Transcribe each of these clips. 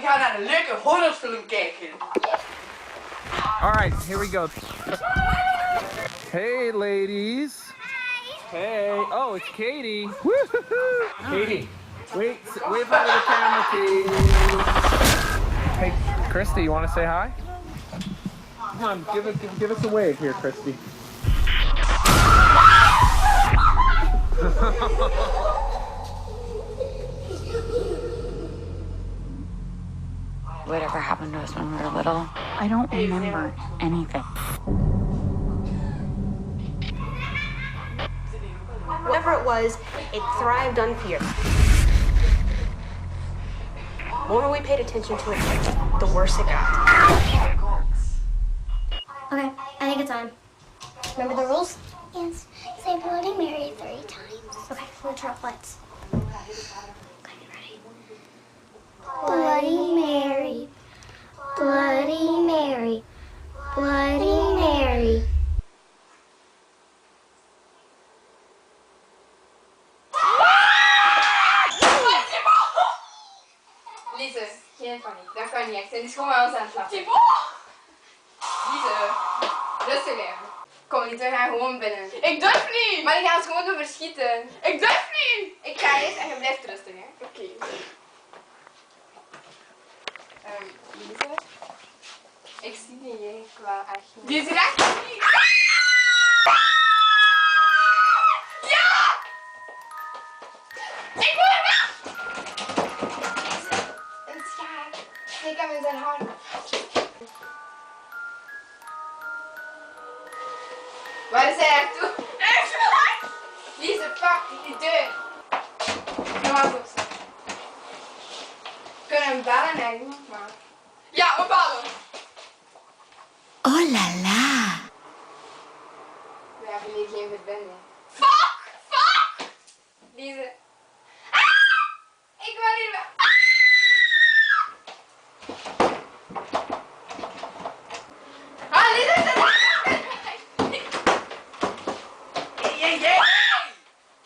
gaan naar de leuke horrorfilm kijken. Alright, here we go. Hey ladies. Hey. Oh, it's Katie. Woo-hoo-hoo. Katie, wait for the camera, please. Hey, Christy, you want to say hi? Come on, give us a wave here, Christy. Whatever happened to us when we were little, I don't remember anything. Whatever it was, it thrived on fear. The more we paid attention to it, the worse it got. Okay, I think it's on. Remember the rules? Yes. Say Bloody Mary 3 times. Okay, we'll turn off lights. Okay, ready? Bloody Mary, Bloody Mary, Bloody Mary. Lise, geen paniek. Dat kan niet echt. Het is gewoon wel eens aan het lachen. Lise, rustig even. Kom niet, we gaan gewoon binnen. Ik durf niet! Maar die gaan ons gewoon doen verschieten. Ik durf niet! Ik ga eerst en je blijft rustig, hè. Oké. Lise, ik zie die jij wel echt niet. Die is hier echt niet! Ja! Ik wil er weg! Een schaar. Kijk hem in zijn hand. Waar is hij naartoe? Lise, pak die deur. Kom maar op staan. We kunnen hem bellen naar iemand, maar... Ja, we ballen! Oh la la. We hebben hier geen verbinding. Fuck! Fuck! Lise. Ah! Ik wil hier weg. Ah, Lise is er! Hey!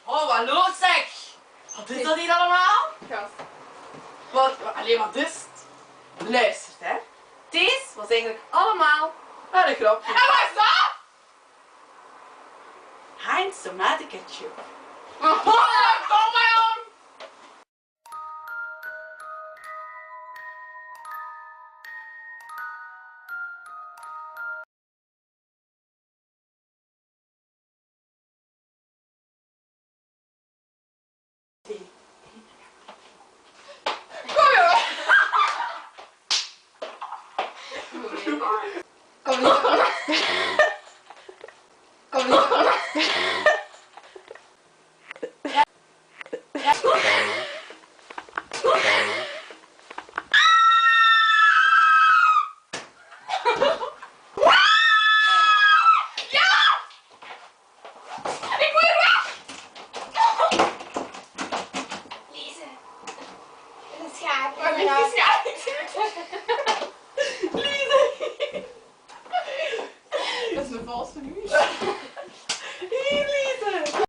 Oh, wat los zeg! Wat is dat hier allemaal? Gast. Wat is het? Luister, hè. Deze was eigenlijk allemaal een grapje. En wat is dat? Heinz tomate ketchup. Oh, kom maar om! Kom niet. Kom niet. Lise, een schaap. Waar ligt die schaap?